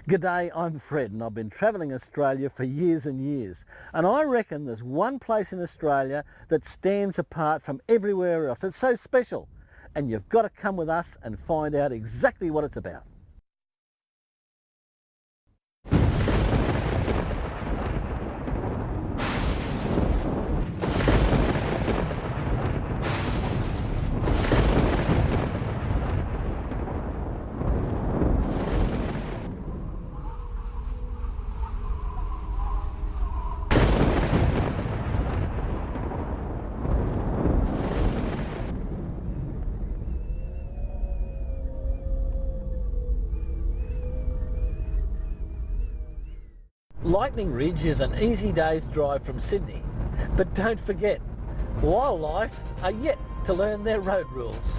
G'day, I'm Fred and I've been travelling Australia for years and years, and I reckon there's one place in Australia that stands apart from everywhere else. It's so special, and you've got to come with us and find out exactly what it's about. Lightning Ridge is an easy day's drive from Sydney, but don't forget, wildlife are yet to learn their road rules.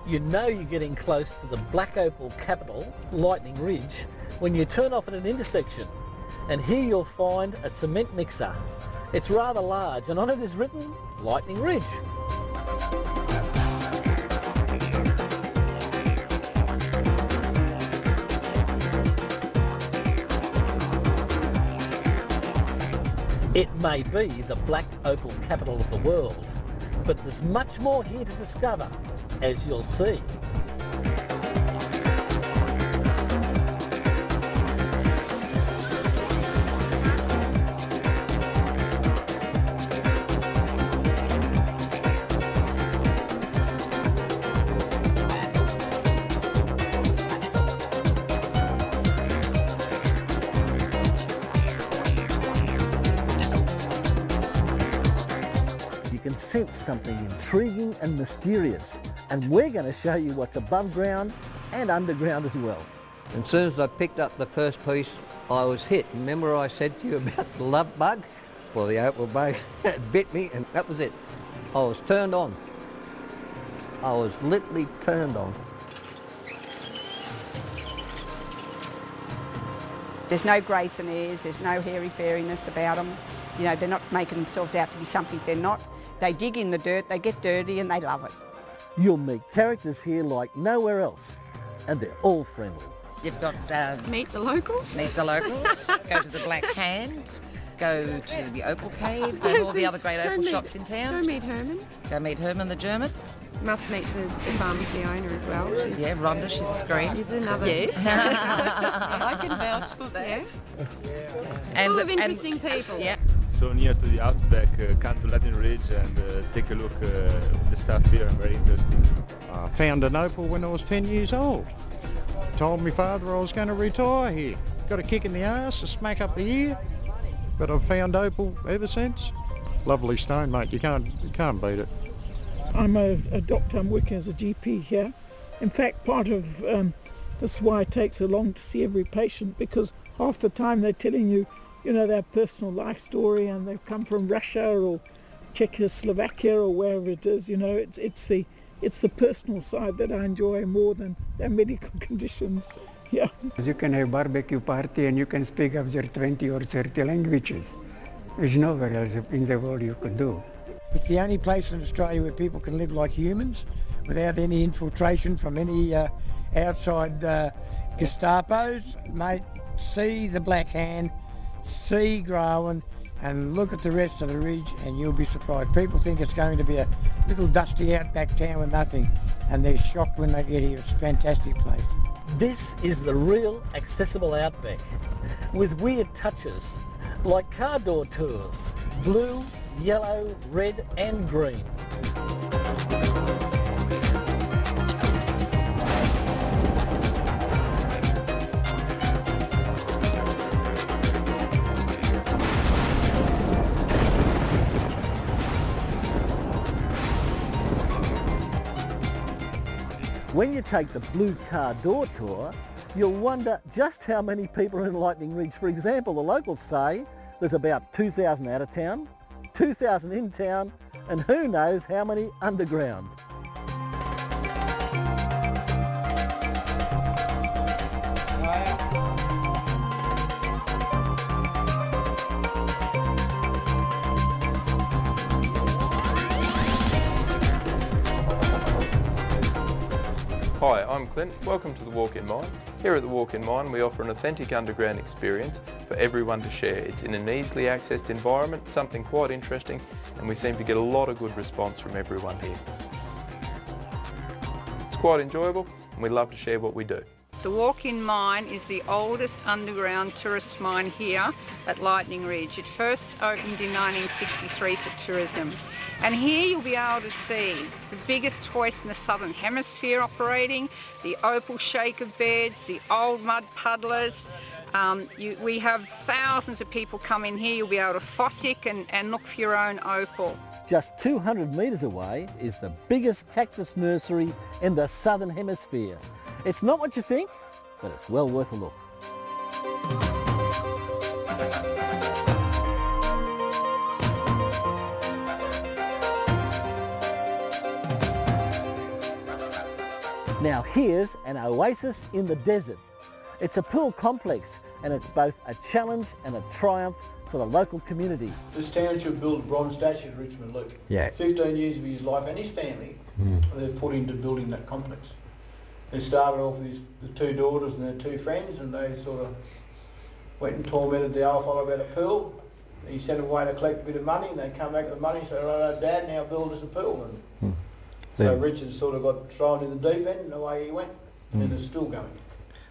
You know you're getting close to the black opal capital, Lightning Ridge, when you turn off at an intersection, and here you'll find a cement mixer. It's rather large and on it is written Lightning Ridge. It may be the black opal capital of the world, but there's much more here to discover, as you'll see. You can sense something intriguing and mysterious, and we're going to show you what's above ground and underground as well. As soon as I picked up the first piece, I was hit. Remember I said to you about the love bug? Well, the opal bug bit me, and that was it. I was turned on. I was literally turned on. There's no grace and airs, there's no hairy-fairiness about them. You know, they're not making themselves out to be something they're not. They dig in the dirt, they get dirty, and they love it. You'll meet characters here like nowhere else, and they're all friendly. You've got meet the locals. Meet the locals. Go to the Black Hand. Go to the Opal Cave and all the other great opal shops in town. Go meet Herman. Go meet Herman the German. Must meet the pharmacy owner as well. Yeah, Rhonda, she's a scream. She's another. Yes. I can vouch for that. Yes. And full of interesting people. Yeah. So near to the Outback, come to Lightning Ridge and take a look at the stuff here, very interesting. I found an opal when I was 10 years old. Told my father I was going to retire here. Got a kick in the arse, a smack up the ear, but I've found opal ever since. Lovely stone, mate, you can't beat it. I'm a doctor, I'm working as a GP here. In fact, part of this is why it takes so long to see every patient, because half the time they're telling you, you know, their personal life story, and they've come from Russia or Czechoslovakia or wherever it is. You know, it's the personal side that I enjoy more than their medical conditions. Yeah. You can have barbecue party and you can speak up your 20 or 30 languages, which nowhere else in the world you could do. It's the only place in Australia where people can live like humans without any infiltration from any outside Gestapos. Mate, see the Black Hand, see Growan, and look at the rest of the ridge and you'll be surprised. People think it's going to be a little dusty outback town with nothing, and they're shocked when they get here. It's a fantastic place. This is the real accessible Outback, with weird touches like car door tours, blue, yellow, red and green. When you take the blue car door tour, you'll wonder just how many people are in Lightning Ridge. For example, the locals say there's about 2,000 out of town, 2,000 in town, and who knows how many underground. Hi, I'm Clint. Welcome to the Walk in Mine. Here at the Walk-in Mine, we offer an authentic underground experience for everyone to share. It's in an easily accessed environment, something quite interesting, and we seem to get a lot of good response from everyone here. It's quite enjoyable, and we love to share what we do. The Walk-in Mine is the oldest underground tourist mine here at Lightning Ridge. It first opened in 1963 for tourism. And here you'll be able to see the biggest hoist in the Southern Hemisphere operating, the Opal shaker beds, the old mud puddlers. We have thousands of people come in here. You'll be able to fossick and look for your own opal. Just 200 metres away is the biggest cactus nursery in the Southern Hemisphere. It's not what you think, but it's well worth a look. Now here's an oasis in the desert. It's a pool complex and it's both a challenge and a triumph for the local community. This township built a bronze statue to Richmond Luke. Yeah. 15 years of his life and his family they've put into building that complex. They started off with the two daughters and their two friends, and they sort of went and tormented the old fellow about a pool. He sent them away to collect a bit of money, and they come back with the money and said, "Right, Dad, now build us a pool." And so Richard sort of got thrown in the deep end, and away he went, and it's still going.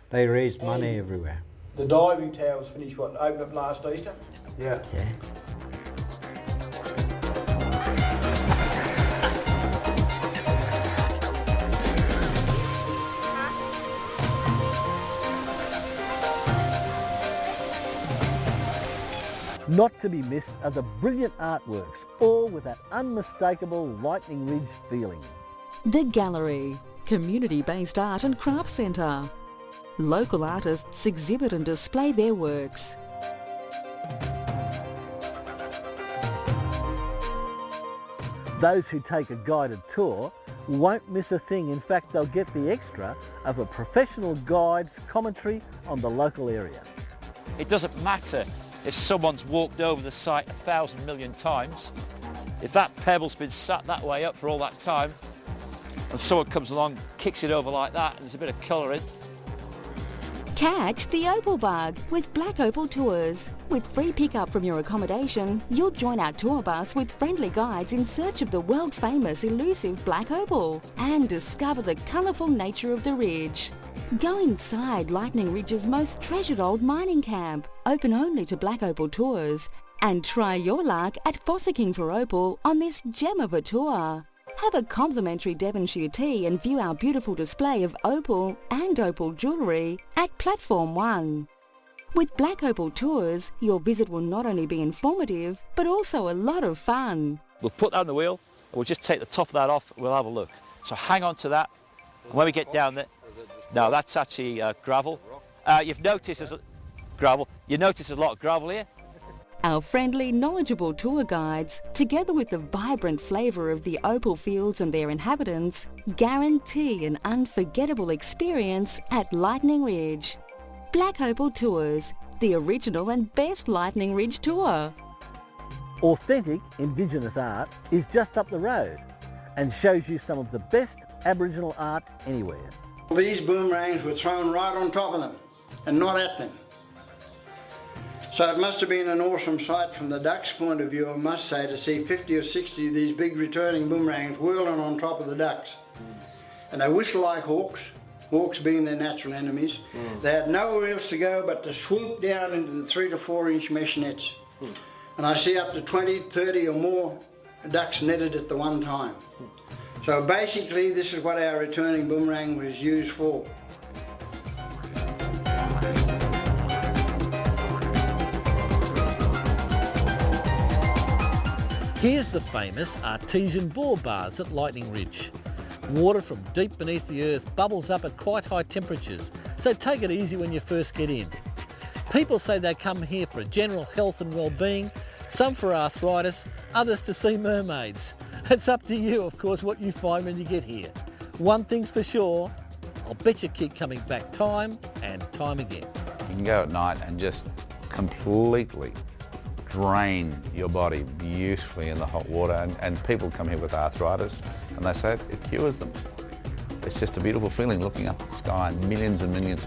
They raised money everywhere. The diving tower was finished, opened up last Easter? Yeah. Not to be missed are the brilliant artworks, all with that unmistakable Lightning Ridge feeling. The Gallery, community-based art and craft centre. Local artists exhibit and display their works. Those who take a guided tour won't miss a thing. In fact, they'll get the extra of a professional guide's commentary on the local area. It doesn't matter if someone's walked over the site 1,000 million times. If that pebble's been sat that way up for all that time, and someone comes along, kicks it over like that, and there's a bit of colouring. Catch the Opal bug with Black Opal Tours. With free pickup from your accommodation, you'll join our tour bus with friendly guides in search of the world-famous elusive Black Opal and discover the colourful nature of the ridge. Go inside Lightning Ridge's most treasured old mining camp, open only to Black Opal Tours, and try your luck at fossicking for opal on this gem of a tour. Have a complimentary Devonshire tea and view our beautiful display of opal and opal jewellery at Platform 1. With Black Opal Tours, your visit will not only be informative, but also a lot of fun. We'll put that on the wheel, and we'll just take the top of that off, and we'll have a look. So hang on to that. When we get down there, no, that's actually gravel. You've noticed there's gravel. You notice there's a lot of gravel here. Our friendly, knowledgeable tour guides, together with the vibrant flavour of the opal fields and their inhabitants, guarantee an unforgettable experience at Lightning Ridge. Black Opal Tours, the original and best Lightning Ridge tour. Authentic Indigenous art is just up the road and shows you some of the best Aboriginal art anywhere. These boomerangs were thrown right on top of them and not at them. So it must have been an awesome sight from the ducks' point of view, I must say, to see 50 or 60 of these big returning boomerangs whirling on top of the ducks. And they whistle like hawks, hawks being their natural enemies. They had nowhere else to go but to swoop down into the 3 to 4 inch mesh nets. And I see up to 20, 30 or more ducks netted at the one time. So basically this is what our returning boomerang was used for. Here's the famous artesian bore baths at Lightning Ridge. Water from deep beneath the earth bubbles up at quite high temperatures, so take it easy when you first get in. People say they come here for general health and well-being, some for arthritis, others to see mermaids. It's up to you, of course, what you find when you get here. One thing's for sure, I'll bet you keep coming back time and time again. You can go at night and just completely drain your body beautifully in the hot water, and people come here with arthritis and they say it cures them. It's just a beautiful feeling looking up at the sky and millions.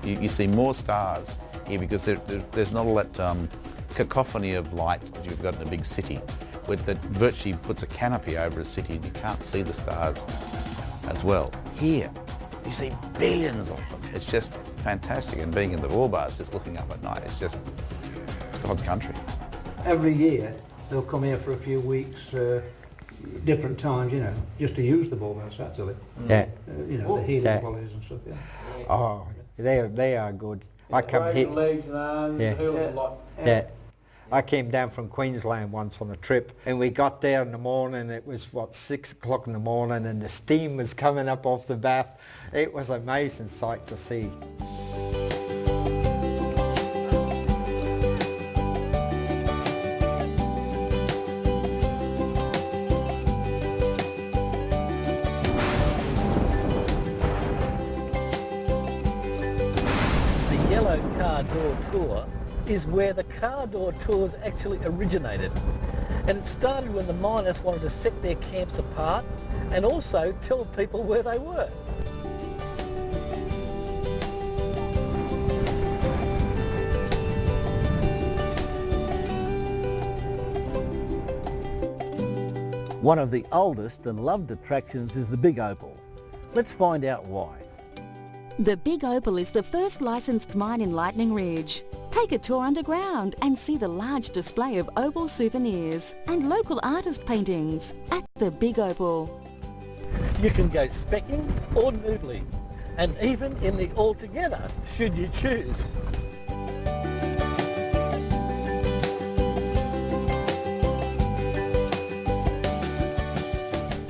You see more stars here because there's not all that cacophony of light that you've got in a big city, that virtually puts a canopy over a city and you can't see the stars as well. Here, you see billions of them. It's just fantastic, and being in the raw bars, just looking up at night, it's God's country. Every year they'll come here for a few weeks, different times, you know, just to use the ballhouse actually. Yeah. You know, the healing qualities and stuff, yeah. Oh, they are good. I come here. Legs and arms, Yeah. heels a lot. Yeah. I came down from Queensland once on a trip, and we got there in the morning. It was 6 o'clock in the morning, and the steam was coming up off the bath. It was an amazing sight to see. The yellow car door tour is where the car door tours actually originated. And it started when the miners wanted to set their camps apart and also tell people where they were. One of the oldest and loved attractions is the Big Opal. Let's find out why. The Big Opal is the first licensed mine in Lightning Ridge. Take a tour underground and see the large display of opal souvenirs and local artist paintings at the Big Opal. You can go specking or noodling, and even in the altogether, should you choose.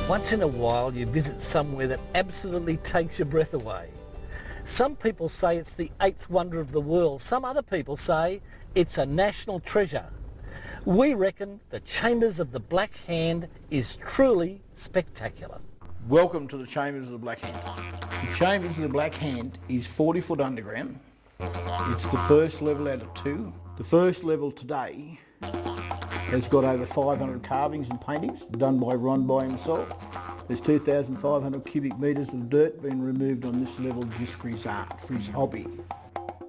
Once in a while you visit somewhere that absolutely takes your breath away. Some people say it's the 8th wonder of the world. Some other people say it's a national treasure. We reckon the Chambers of the Black Hand is truly spectacular. Welcome to the Chambers of the Black Hand. The Chambers of the Black Hand is 40 foot underground. It's the first level out of 2. The first level today has got over 500 carvings and paintings done by Ron by himself. There's 2,500 cubic metres of dirt being removed on this level just for his art, for his hobby.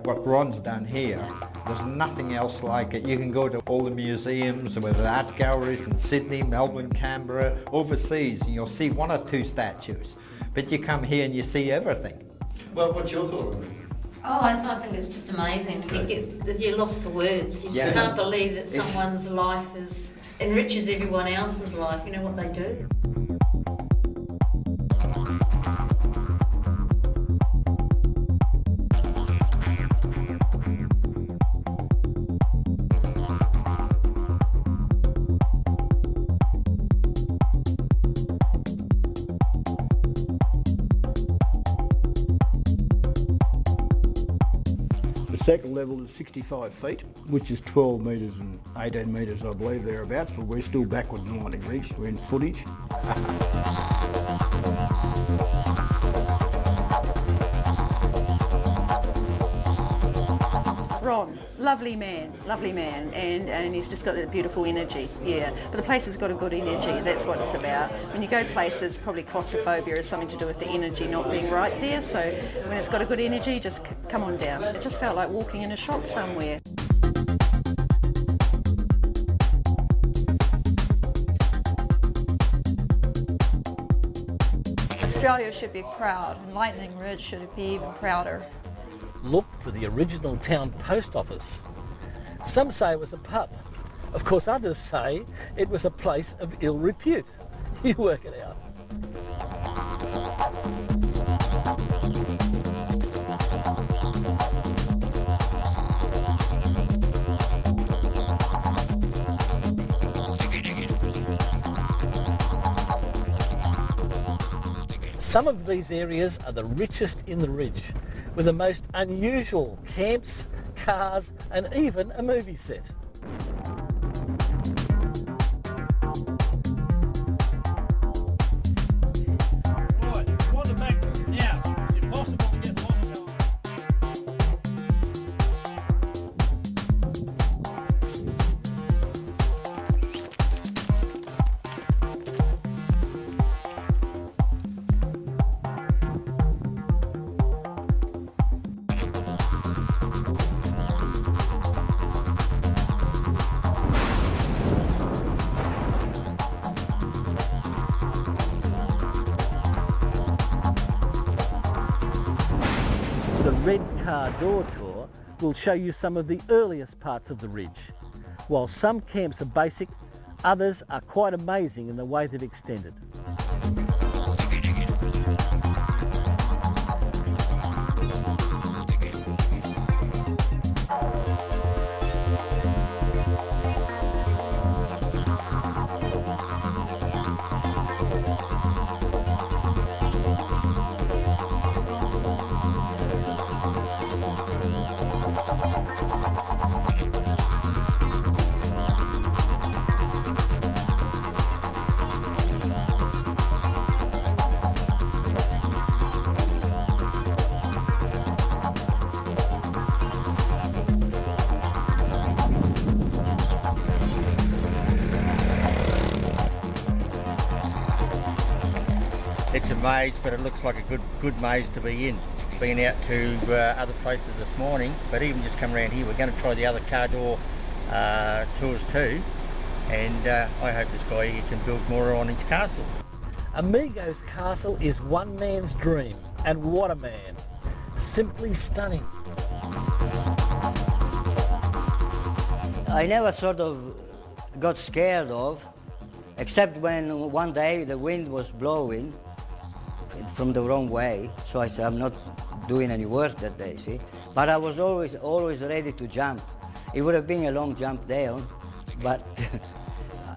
What Ron's done here, there's nothing else like it. You can go to all the museums with art galleries in Sydney, Melbourne, Canberra, overseas, and you'll see 1 or 2 statues. But you come here and you see everything. Well, what's your thought on it? Oh, I think it's just amazing. You're lost for words. You just can't believe that someone's life enriches everyone else's life. You know what they do. The second level is 65 feet, which is 12 metres and 18 metres, I believe, thereabouts, but we're still backward in Lightning Ridge. We're in footage. Ron, lovely man, and he's just got that beautiful energy, yeah. But the place has got a good energy, that's what it's about. When you go places, probably claustrophobia has something to do with the energy not being right there, so when it's got a good energy, just come on down. It just felt like walking in a shop somewhere. Australia should be proud, and Lightning Ridge should be even prouder. Look for the original town post office. Some say it was a pub. Of course, others say it was a place of ill repute. You work it out. Some of these areas are the richest in the Ridge, with the most unusual camps, cars, and even a movie set. red car door tour will show you some of the earliest parts of the ridge. While some camps are basic, others are quite amazing in the way they've extended. It's a maze, but it looks like a good maze to be in. Been out to other places this morning, but even just come around here, we're going to try the other car door tours too, and I hope this guy here can build more on his castle. Amigo's castle is one man's dream, and what a man. Simply stunning. I never sort of got scared of, except when one day the wind was blowing from the wrong way, so I said I'm not doing any work that day, see? But I was always ready to jump. It would have been a long jump down, but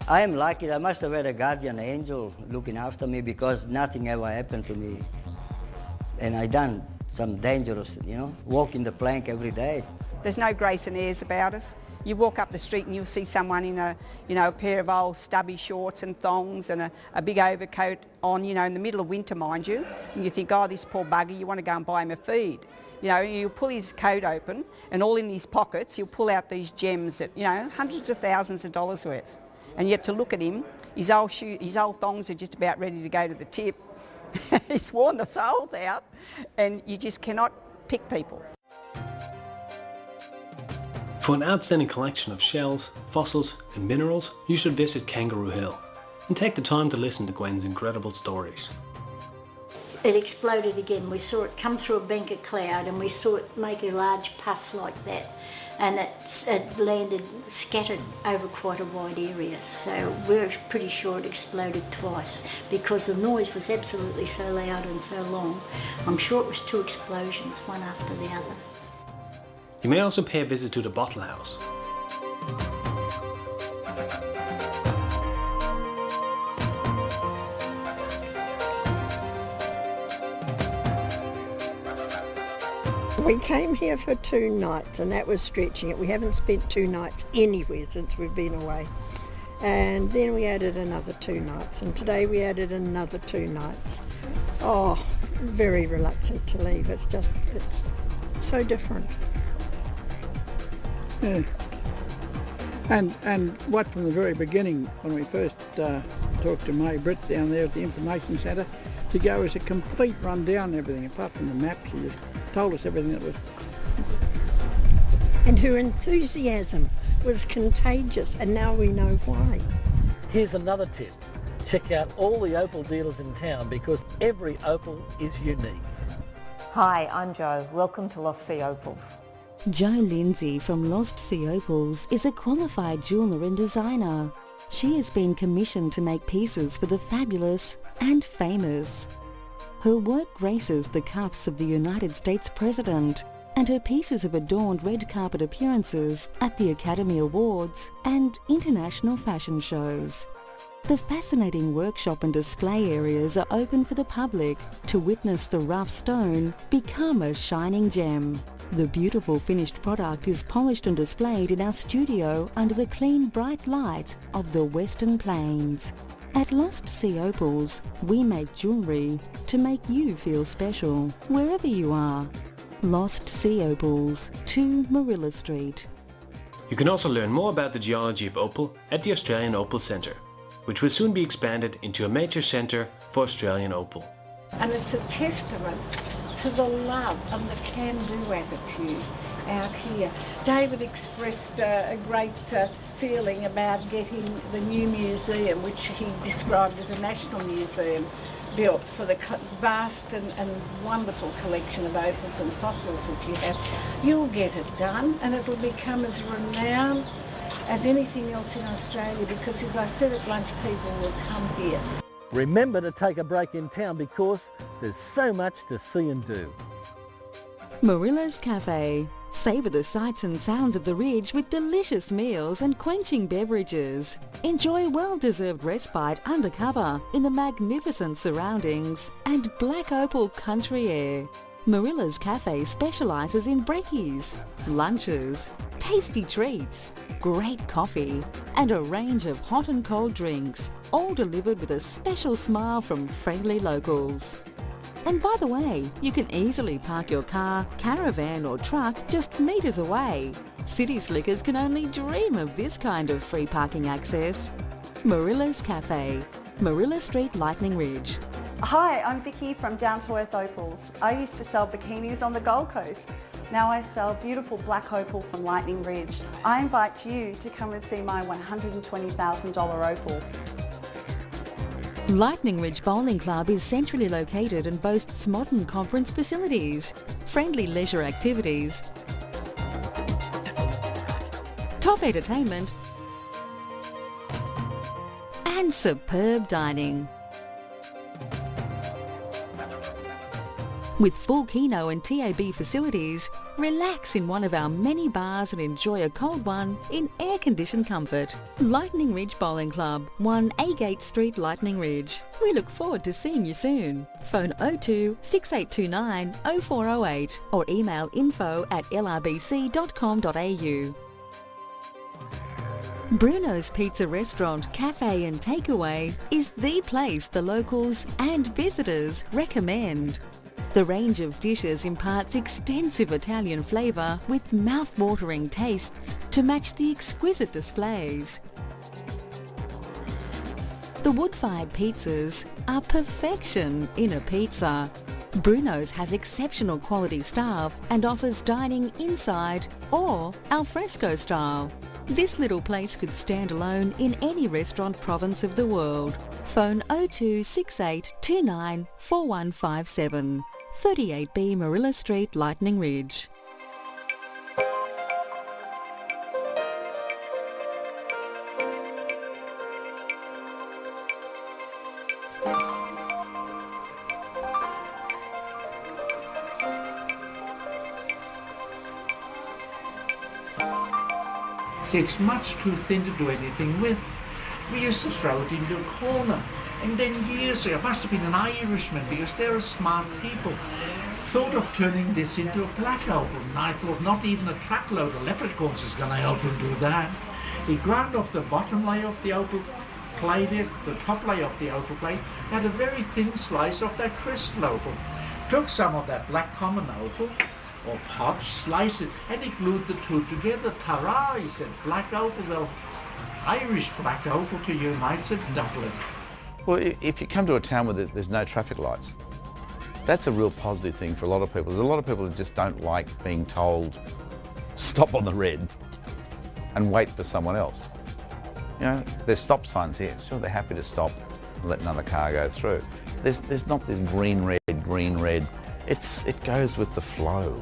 I am lucky. I must have had a guardian angel looking after me, because nothing ever happened to me. And I done some dangerous, walking the plank every day. There's no grace and airs about us. You walk up the street and you'll see someone in a pair of old stubby shorts and thongs and a big overcoat on, in the middle of winter, mind you. And you think, oh, this poor bugger, you want to go and buy him a feed. You'll pull his coat open, and all in his pockets, he'll pull out these gems that, hundreds of thousands of dollars worth. And yet to look at him, his old thongs are just about ready to go to the tip. He's worn the soles out, and you just cannot pick people. For an outstanding collection of shells, fossils and minerals, you should visit Kangaroo Hill and take the time to listen to Gwen's incredible stories. It exploded again. We saw it come through a bank of cloud, and we saw it make a large puff like that, and it landed scattered over quite a wide area. So we're pretty sure it exploded twice, because the noise was absolutely so loud and so long. I'm sure it was 2 explosions, one after the other. You may also pay a visit to the Bottle House. We came here for 2 nights, and that was stretching it. We haven't spent 2 nights anywhere since we've been away. And then we added another 2 nights, and today we added another 2 nights. Oh, very reluctant to leave. It's so different. Yeah. And what from the very beginning, when we first talked to May Britt down there at the information centre, to go as a complete rundown and everything, apart from the maps. She just told us everything that was. And her enthusiasm was contagious, and now we know why. Here's another tip. Check out all the Opal dealers in town, because every Opal is unique. Hi, I'm Jo. Welcome to Lost Sea Opals. Jo Lindsay from Lost Sea Opals is a qualified jeweller and designer. She has been commissioned to make pieces for the fabulous and famous. Her work graces the cuffs of the United States President, and her pieces have adorned red carpet appearances at the Academy Awards and international fashion shows. The fascinating workshop and display areas are open for the public to witness the rough stone become a shining gem. The beautiful finished product is polished and displayed in our studio under the clean, bright light of the Western Plains. At Lost Sea Opals, we make jewellery to make you feel special, wherever you are. Lost Sea Opals, 2 Marilla Street. You can also learn more about the geology of opal at the Australian Opal Centre, which will soon be expanded into a major centre for Australian opal. And it's a testament to the love and the can-do attitude out here. David expressed a great feeling about getting the new museum, which he described as a national museum, built for the vast and wonderful collection of opals and fossils that you have. You'll get it done, and it'll become as renowned as anything else in Australia, because as I said at lunch, people will come here. Remember to take a break in town because there's so much to see and do. Marilla's Cafe. Savour the sights and sounds of the Ridge with delicious meals and quenching beverages. Enjoy well-deserved respite undercover in the magnificent surroundings and Black Opal country air. Marilla's Cafe specialises in brekkies, lunches, tasty treats, great coffee and a range of hot and cold drinks, all delivered with a special smile from friendly locals. And by the way, you can easily park your car, caravan or truck just metres away. City slickers can only dream of this kind of free parking access. Marilla's Cafe, Marilla Street, Lightning Ridge. Hi, I'm Vicky from Down to Earth Opals. I used to sell bikinis on the Gold Coast. Now I sell beautiful black opal from Lightning Ridge. I invite you to come and see my $120,000 opal. Lightning Ridge Bowling Club is centrally located and boasts modern conference facilities, friendly leisure activities, top entertainment and superb dining. With full Keno and TAB facilities, relax in one of our many bars and enjoy a cold one in air-conditioned comfort. Lightning Ridge Bowling Club, 1 Agate Street, Lightning Ridge. We look forward to seeing you soon. Phone 02 6829 0408 or email info@lrbc.com.au. Bruno's Pizza Restaurant, Cafe and Takeaway is the place the locals and visitors recommend. The range of dishes imparts extensive Italian flavour with mouth-watering tastes to match the exquisite displays. The wood-fired pizzas are perfection in a pizza. Bruno's has exceptional quality staff and offers dining inside or al fresco style. This little place could stand alone in any restaurant province of the world. Phone 02 68 29 4157. 38B Marilla Street, Lightning Ridge. See, it's much too thin to do anything with. We used to throw it into a corner. And then years ago, it must have been an Irishman, because they're smart people, thought of turning this into a black opal. And I thought not even a truckload of leprechauns is going to help him do that. He ground off the bottom layer of the opal, played it, the top layer of the opal plate, had a very thin slice of that crystal opal. Took some of that black common opal, or pot, sliced it, and he glued the two together. Ta-ra, he said, black opal, well, Irish black opal to you mates at Dublin. Well, if you come to a town where there's no traffic lights, that's a real positive thing for a lot of people. There's a lot of people who just don't like being told, stop on the red and wait for someone else. You know, there's stop signs here. Sure, they're happy to stop and let another car go through. There's not this green, red. It goes with the flow.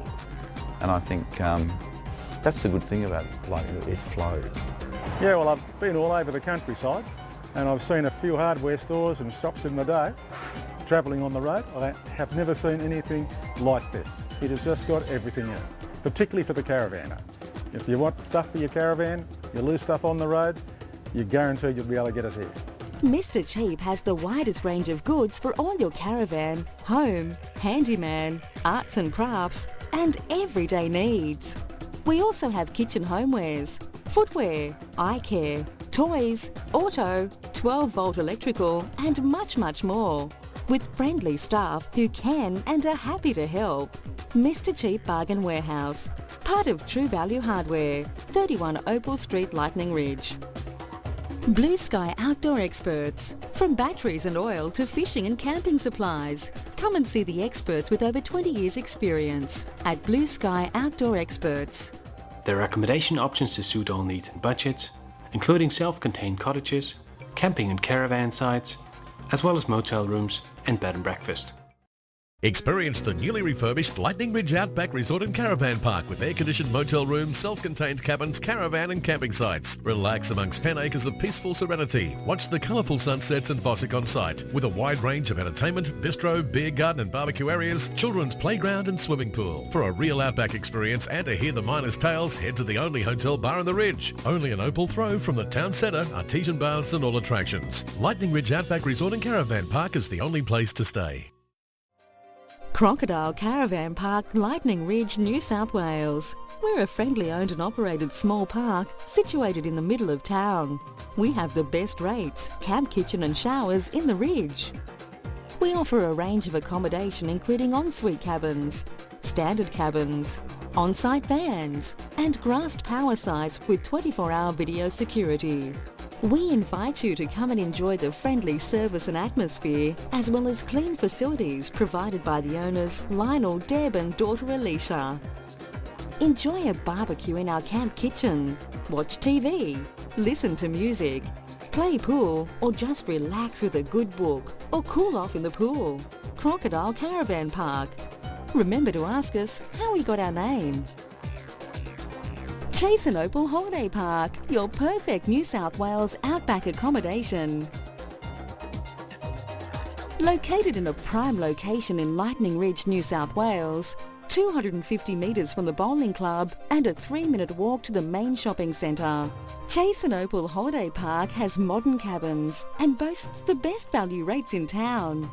And I think that's the good thing about it, like it flows. Yeah, well, I've been all over the countryside. And I've seen a few hardware stores and shops in the day. Travelling on the road, I have never seen anything like this. It has just got everything in it, particularly for the caravanner. If you want stuff for your caravan, you lose stuff on the road, you're guaranteed you'll be able to get it here. Mr. Cheap has the widest range of goods for all your caravan, home, handyman, arts and crafts and everyday needs. We also have kitchen homewares, footwear, eye care, toys, auto, 12-volt electrical and much more, with friendly staff who can and are happy to help. Mr. Cheap Bargain Warehouse, part of True Value Hardware, 31 Opal Street, Lightning Ridge. Blue Sky Outdoor Experts, from batteries and oil to fishing and camping supplies. Come and see the experts with over 20 years experience at Blue Sky Outdoor Experts. There are accommodation options to suit all needs and budgets, including self-contained cottages, camping and caravan sites, as well as motel rooms and bed and breakfast. Experience the newly refurbished Lightning Ridge Outback Resort and Caravan Park with air-conditioned motel rooms, self-contained cabins, caravan and camping sites. Relax amongst 10 acres of peaceful serenity. Watch the colourful sunsets and Bossack on site. With a wide range of entertainment, bistro, beer garden and barbecue areas, children's playground and swimming pool. For a real Outback experience and to hear the miners' tales, head to the only hotel bar in the Ridge. Only an Opal throw from the town centre, artesian baths and all attractions. Lightning Ridge Outback Resort and Caravan Park is the only place to stay. Crocodile Caravan Park, Lightning Ridge, New South Wales. We're a friendly owned and operated small park situated in the middle of town. We have the best rates, camp kitchen and showers in the Ridge. We offer a range of accommodation including ensuite cabins, standard cabins, on-site vans and grassed power sites with 24-hour video security. We invite you to come and enjoy the friendly service and atmosphere, as well as clean facilities provided by the owners Lionel, Deb and daughter Alicia. Enjoy a barbecue in our camp kitchen, watch TV, listen to music, play pool or just relax with a good book or cool off in the pool. Crocodile Caravan Park. Remember to ask us how we got our name. Chase and Opal Holiday Park, your perfect New South Wales outback accommodation. Located in a prime location in Lightning Ridge, New South Wales, 250 metres from the bowling club and a 3-minute walk to the main shopping centre. Chase and Opal Holiday Park has modern cabins and boasts the best value rates in town.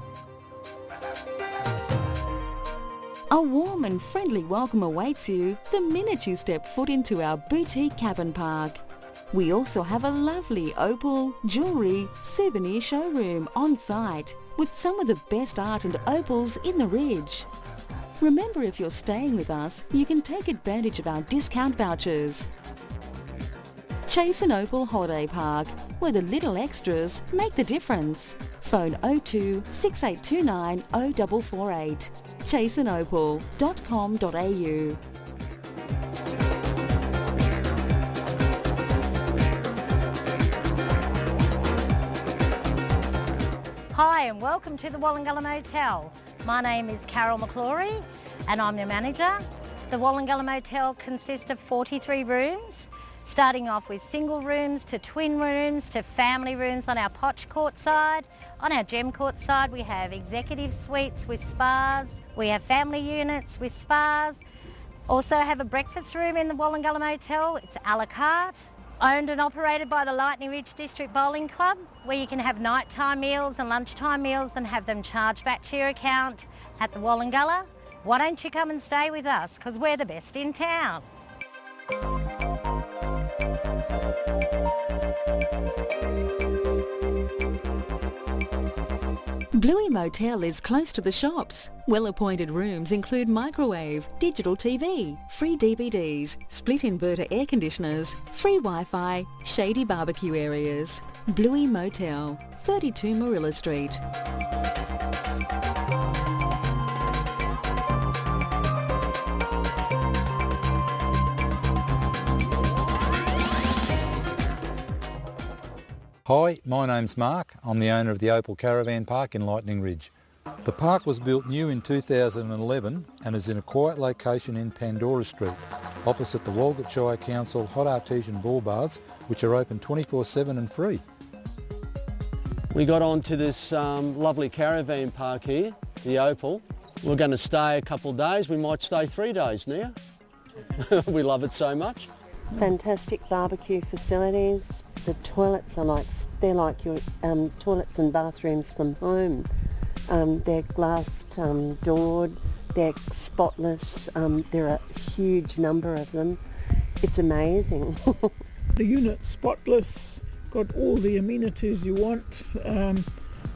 A warm and friendly welcome awaits you the minute you step foot into our boutique cabin park. We also have a lovely Opal, jewellery, souvenir showroom on site with some of the best art and opals in the Ridge. Remember, if you're staying with us, you can take advantage of our discount vouchers. Chase and Opal Holiday Park, where the little extras make the difference. Phone 02 6829 0448. chaseandopal.com.au. Hi and welcome to the Wollongullo Motel. My name is Carol McClory and I'm the manager. The Wollongullo Motel consists of 43 rooms, starting off with single rooms to twin rooms to family rooms on our Potch Court side. On our Gem Court side we have executive suites with spas, we have family units with spas, also have a breakfast room in the Wollongullo Motel. It's a la carte, owned and operated by the Lightning Ridge District Bowling Club, where you can have nighttime meals and lunchtime meals and have them charged back to your account at the Wollongullo. Why don't you come and stay with us, because we're the best in town. Bluey Motel is close to the shops. Well-appointed rooms include microwave, digital TV, free DVDs, split inverter air conditioners, free Wi-Fi, shady barbecue areas. Bluey Motel, 32 Marilla Street. Hi, my name's Mark. I'm the owner of the Opal Caravan Park in Lightning Ridge. The park was built new in 2011 and is in a quiet location in Pandora Street, opposite the Walgett Shire Council hot artesian ball baths, which are open 24/7 and free. We got onto this lovely caravan park here, the Opal. We're going to stay a couple of days. We might stay 3 days now. We love it so much. Fantastic barbecue facilities. The toilets are they're like your toilets and bathrooms from home. They're glassed doored, they're spotless, there are a huge number of them. It's amazing. The unit's spotless, got all the amenities you want.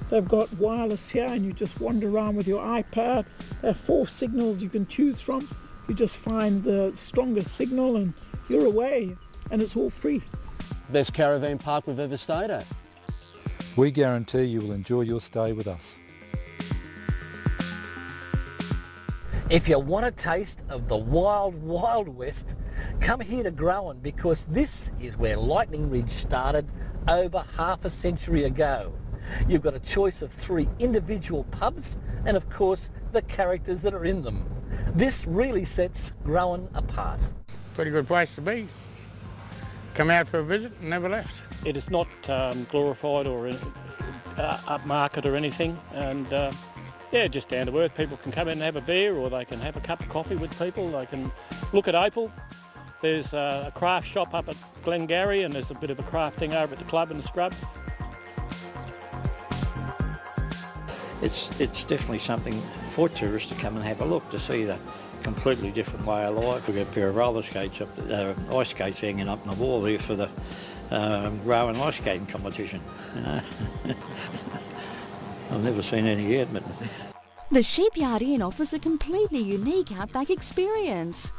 They've got wireless here and you just wander around with your iPad. There are 4 signals you can choose from. You just find the strongest signal and you're away, and it's all free. Best caravan park we've ever stayed at. We guarantee you will enjoy your stay with us. If you want a taste of the wild, wild west, come here to Growan, because this is where Lightning Ridge started over half a century ago. You've got a choice of 3 individual pubs and of course the characters that are in them. This really sets Growan apart. Pretty good place to be. Come out for a visit and never left. It is not glorified or upmarket or anything, and yeah, just down to earth. People can come in and have a beer, or they can have a cup of coffee with people. They can look at Opal. There's a craft shop up at Glengarry, and there's a bit of a crafting over at the club in the scrub. It's definitely something for tourists to come and have a look, to see the completely different way of life. We've got a pair of roller skates up, ice skates hanging up on the wall here for the Rowan ice skating competition. You know? I've never seen any yet, but... The Shipyard Inn offers a completely unique outback experience.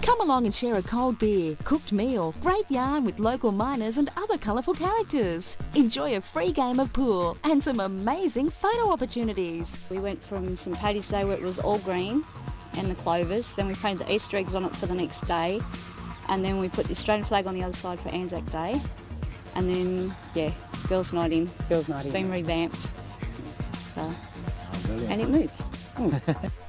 Come along and share a cold beer, cooked meal, great yarn with local miners and other colourful characters. Enjoy a free game of pool and some amazing photo opportunities. We went from St Paddy's Day where it was all green and the clovers, then we painted the Easter eggs on it for the next day, and then we put the Australian flag on the other side for Anzac Day, and then, yeah, Girls' Night In. It's been revamped, so, and it moves.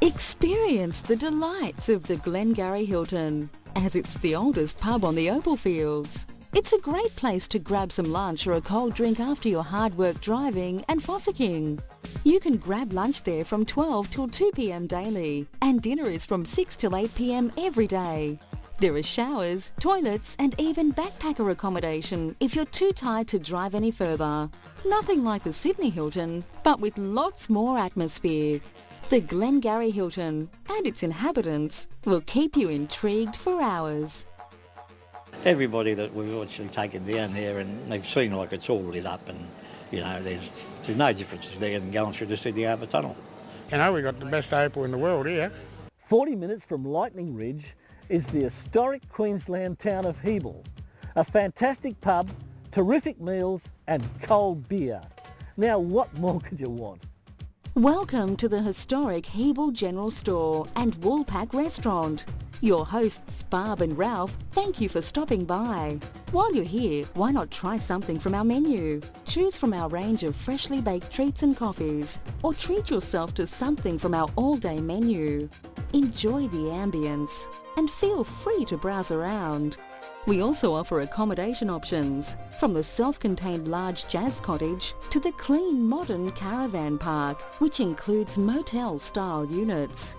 Experience the delights of the Glengarry Hilton, as it's the oldest pub on the Opal Fields. It's a great place to grab some lunch or a cold drink after your hard work driving and fossicking. You can grab lunch there from 12 till 2 p.m. daily, and dinner is from 6 till 8 p.m. every day. There are showers, toilets and even backpacker accommodation if you're too tired to drive any further. Nothing like the Sydney Hilton, but with lots more atmosphere. The Glengarry Hilton and its inhabitants will keep you intrigued for hours. Everybody that we've actually taken down there, and they've seen like it's all lit up, and you know there's no difference there than going through the Sydney Harbour Tunnel. You know, we've got the best Opal in the world here. 40 minutes from Lightning Ridge is the historic Queensland town of Hebel. A fantastic pub, terrific meals and cold beer. Now what more could you want? Welcome to the historic Hebel General Store and Woolpack Restaurant. Your hosts Barb and Ralph thank you for stopping by. While you're here, why not try something from our menu? Choose from our range of freshly baked treats and coffees, or treat yourself to something from our all-day menu. Enjoy the ambience and feel free to browse around. We also offer accommodation options, from the self-contained large jazz cottage to the clean modern caravan park, which includes motel-style units.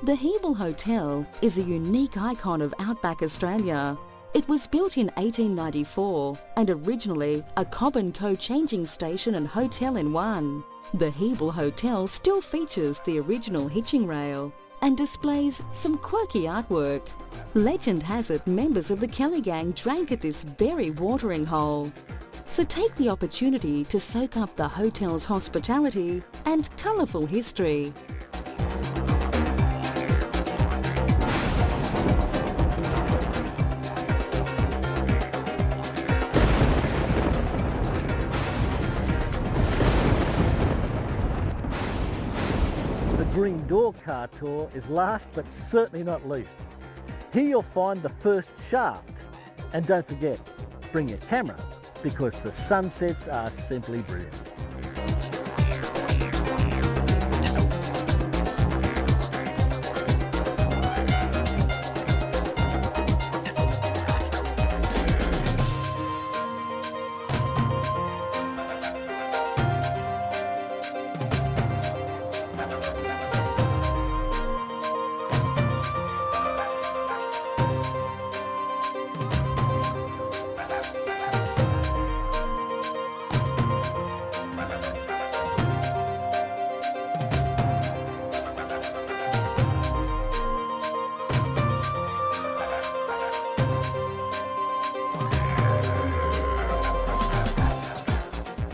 The Hebel Hotel is a unique icon of Outback Australia. It was built in 1894 and originally a Cobb & Co changing station and hotel in one. The Hebel Hotel still features the original hitching rail and displays some quirky artwork. Legend has it members of the Kelly Gang drank at this very watering hole. So take the opportunity to soak up the hotel's hospitality and colourful history. The Green Door car tour is last but certainly not least. Here you'll find the first shaft. And don't forget, bring your camera because the sunsets are simply brilliant.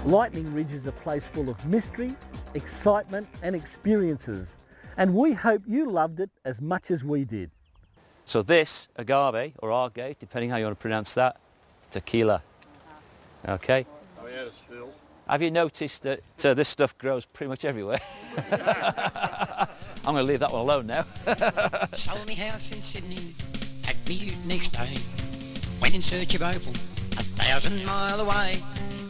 Lightning Ridge is a place full of mystery, excitement and experiences, and we hope you loved it as much as we did. So this, agave, or agate, depending how you want to pronounce that, tequila. Okay? Oh yeah, still. Have you noticed that this stuff grows pretty much everywhere? I'm going to leave that one alone now. Sold me house in Sydney, packed me ute next day, went in search of Opal, 1,000 mile away.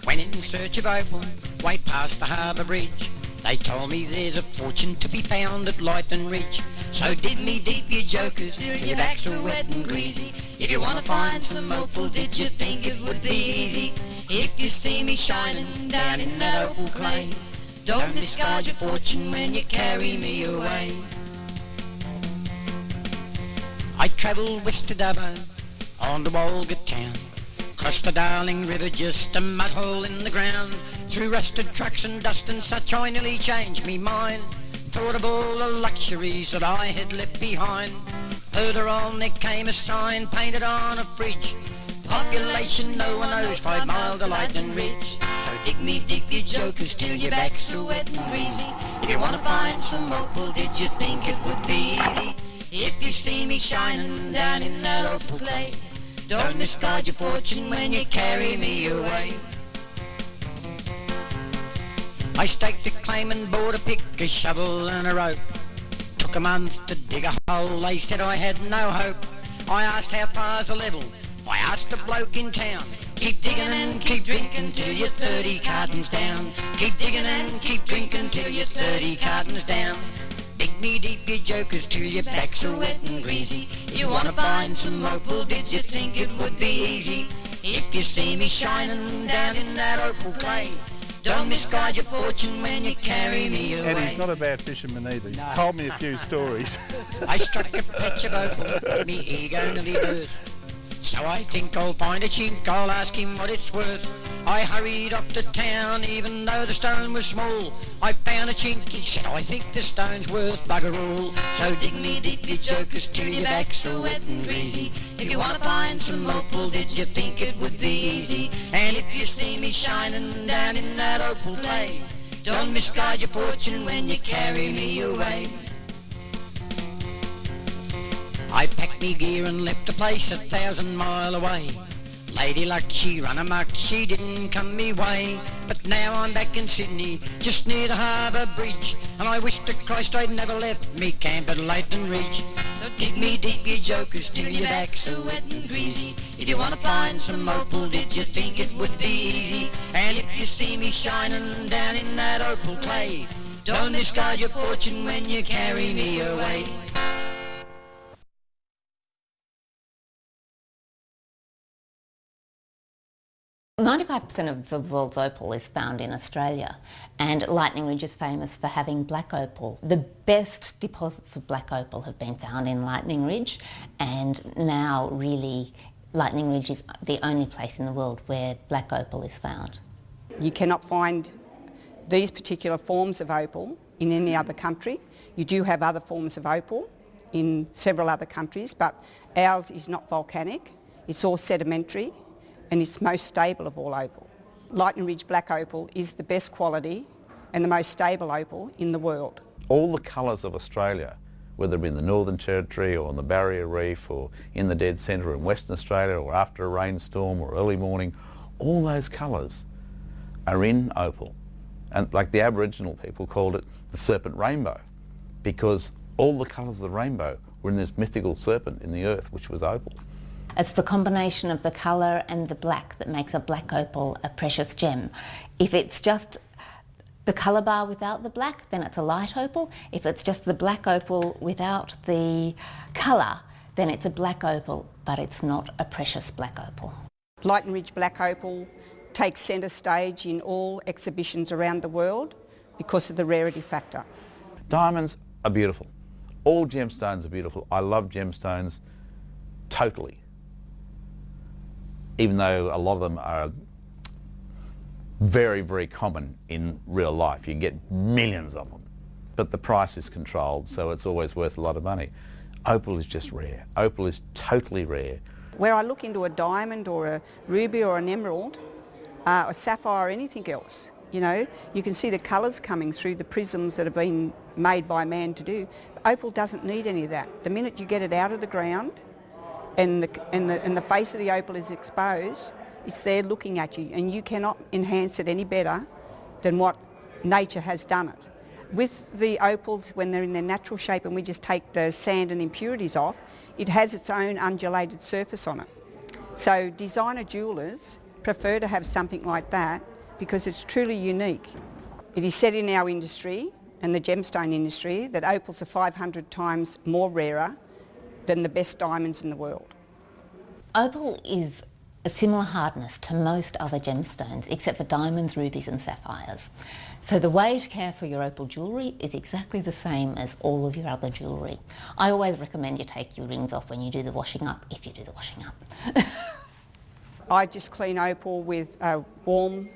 Went in search of opal, way past the harbour bridge. They told me there's a fortune to be found at Lightning Ridge. So dig me deep, you jokers, till your backs are wet and greasy. If you want to find some opal, did you think it would be easy? If you see me shining down in that opal clay, don't discard your fortune when you carry me away. I travelled west to Dubbo, on the Walgett town. Crossed the Darling River, just a mud hole in the ground. Through rusted trucks and dust and such, I nearly changed me mind. Thought of all the luxuries that I had left behind. Further on there came a sign painted on a bridge. Population no one knows, 5 miles to Lightning Ridge. So dig me deep, you jokers, till your backs are wet and greasy. If you want to find some opal, did you think it would be easy? If you see me shining down in that opal clay, don't discard your fortune when you carry me away. I staked a claim and bought a pick, a shovel and a rope. Took a month to dig a hole, they said I had no hope. I asked how far's the level, I asked a bloke in town. Keep digging and keep drinking till you're 30 cartons down. Keep digging and keep drinking till you're 30 cartons down. Dig me deep, you jokers, till your backs are wet and greasy. You want to find some opal, did you think it would be easy? If you see me shining down in that opal clay, don't misguide your fortune when you carry me away. And he's not a bad fisherman either. He's told me a few stories. I struck a patch of opal, me ego nearly burst. So I think I'll find a chink, I'll ask him what it's worth. I hurried up to town, even though the stone was small. I found a chink, he said, I think the stone's worth bugger all. So dig me deep, you jokers, till your backs are wet and greasy. If you want to find some opal, did you think it would be easy? And if you see me shining down in that opal clay, don't misguide your fortune when you carry me away. I packed me gear and left the place 1,000 mile away. Lady Luck, she run amok, she didn't come me way. But now I'm back in Sydney, just near the harbour bridge. And I wish to Christ I'd never left me camp at Lightning Ridge. So dig me deep, you jokers, till your backs are wet and greasy. If you want to find some opal, did you think it would be easy? And if you see me shining down in that opal clay, don't discard your fortune when you carry me away. 95% of the world's opal is found in Australia, and Lightning Ridge is famous for having black opal. The best deposits of black opal have been found in Lightning Ridge, and now really Lightning Ridge is the only place in the world where black opal is found. You cannot find these particular forms of opal in any other country. You do have other forms of opal in several other countries, but ours is not volcanic, it's all sedimentary, and it's most stable of all opal. Lightning Ridge black opal is the best quality and the most stable opal in the world. All the colours of Australia, whether it be in the Northern Territory or on the Barrier Reef or in the dead centre in Western Australia or after a rainstorm or early morning, all those colours are in opal. And like the Aboriginal people called it the serpent rainbow, because all the colours of the rainbow were in this mythical serpent in the earth, which was opal. It's the combination of the colour and the black that makes a black opal a precious gem. If it's just the colour bar without the black, then it's a light opal. If it's just the black opal without the colour, then it's a black opal, but it's not a precious black opal. Lightning Ridge black opal takes centre stage in all exhibitions around the world because of the rarity factor. Diamonds are beautiful. All gemstones are beautiful. I love gemstones totally, even though a lot of them are very, very common in real life. You can get millions of them, but the price is controlled, so it's always worth a lot of money. Opal is just rare. Opal is totally rare. Where I look into a diamond or a ruby or an emerald, a sapphire or anything else, you know, you can see the colours coming through the prisms that have been made by man to do. Opal doesn't need any of that. The minute you get it out of the ground and the face of the opal is exposed, it's there looking at you, and you cannot enhance it any better than what nature has done it. With the opals, when they're in their natural shape and we just take the sand and impurities off, it has its own undulated surface on it. So designer jewellers prefer to have something like that because it's truly unique. It is said in our industry and the gemstone industry that opals are 500 times more rarer than the best diamonds in the world. Opal is a similar hardness to most other gemstones except for diamonds, rubies and sapphires. So the way to care for your opal jewellery is exactly the same as all of your other jewellery. I always recommend you take your rings off when you do the washing up, if you do the washing up. I just clean opal with a warm,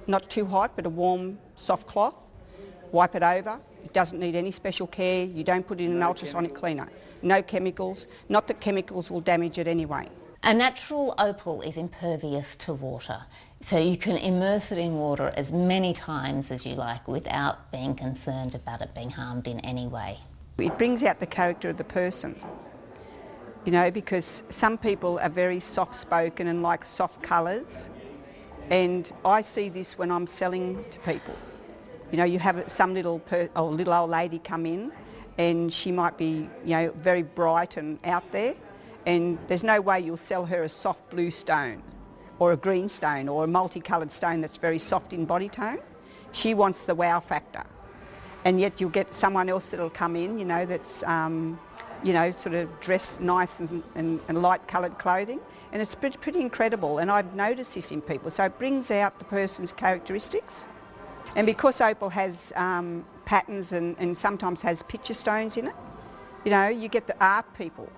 not too hot, but a warm soft cloth. Wipe it over. It doesn't need any special care. You don't put it in an ultrasonic cleaner. No chemicals. Not that chemicals will damage it anyway. A natural opal is impervious to water, so you can immerse it in water as many times as you like without being concerned about it being harmed in any way. It brings out the character of the person, you know, because some people are very soft-spoken and like soft colours, and I see this when I'm selling to people. You know, you have some little old lady come in and she might be, you know, very bright and out there, and there's no way you'll sell her a soft blue stone or a green stone or a multicoloured stone that's very soft in body tone. She wants the wow factor, and yet you'll get someone else that'll come in, you know, that's you know, sort of dressed nice and light coloured clothing, and it's pretty incredible, and I've noticed this in people, so it brings out the person's characteristics. And because opal has patterns and sometimes has picture stones in it, you know, you get the art people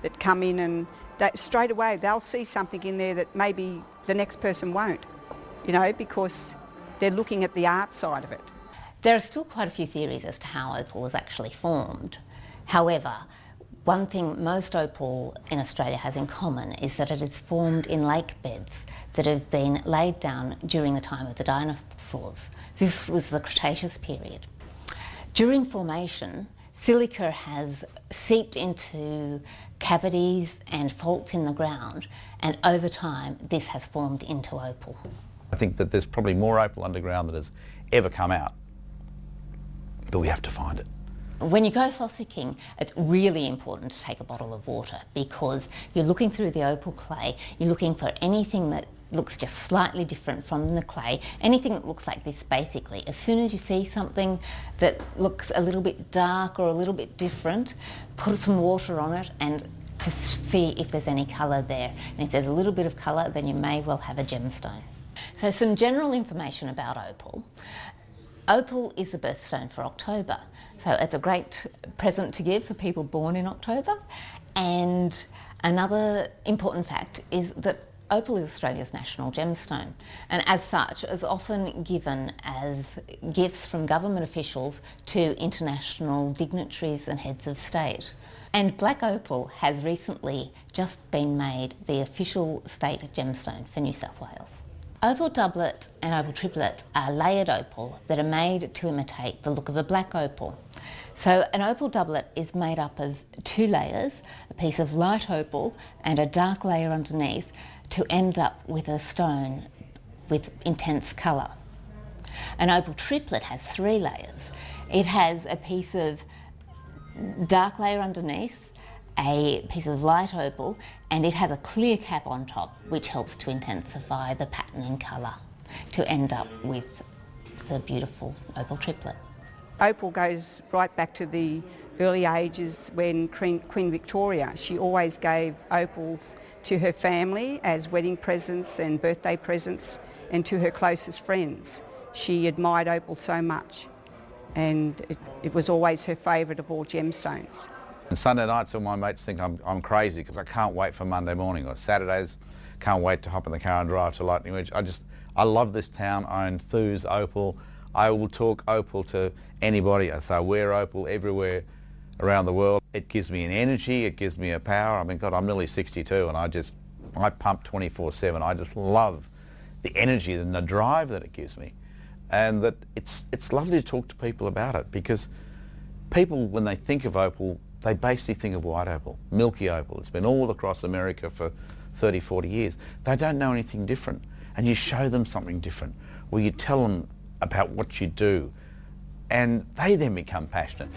that come in and straight away they'll see something in there that maybe the next person won't, you know, because they're looking at the art side of it. There are still quite a few theories as to how opal is actually formed. However, one thing most opal in Australia has in common is that it is formed in lake beds that have been laid down during the time of the dinosaurs. This was the Cretaceous period. During formation, silica has seeped into cavities and faults in the ground, and over time this has formed into opal. I think that there's probably more opal underground than has ever come out, but we have to find it. When you go fossicking, it's really important to take a bottle of water, because you're looking through the opal clay, you're looking for anything that looks just slightly different from the clay, anything that looks like this basically. As soon as you see something that looks a little bit dark or a little bit different, put some water on it and to see if there's any colour there. And if there's a little bit of colour, then you may well have a gemstone. So some general information about opal. Opal is the birthstone for October, so it's a great present to give for people born in October. And another important fact is that opal is Australia's national gemstone, and as such is often given as gifts from government officials to international dignitaries and heads of state. And black opal has recently just been made the official state gemstone for New South Wales. Opal doublets and opal triplets are layered opal that are made to imitate the look of a black opal. So an opal doublet is made up of two layers, a piece of light opal and a dark layer underneath, to end up with a stone with intense colour. An opal triplet has three layers. It has a piece of dark layer underneath, a piece of light opal, and it has a clear cap on top, which helps to intensify the pattern and colour to end up with the beautiful opal triplet. Opal goes right back to the early ages when Queen Victoria, she always gave opals to her family as wedding presents and birthday presents, and to her closest friends. She admired opal so much, and it was always her favourite of all gemstones. And Sunday nights all my mates think I'm crazy because I can't wait for Monday morning, or Saturdays can't wait to hop in the car and drive to Lightning Ridge. I love this town. I enthuse opal. I will talk opal to anybody. I say I wear opal everywhere around the world. It gives me an energy, it gives me a power. I mean, God, I'm nearly 62 and I pump 24/7. I just love the energy and the drive that it gives me. And that it's lovely to talk to people about it, because people, when they think of opal, they basically think of white opal, milky opal. It's been all across America for 30, 40 years. They don't know anything different. And you show them something different, or you tell them about what you do, and they then become passionate.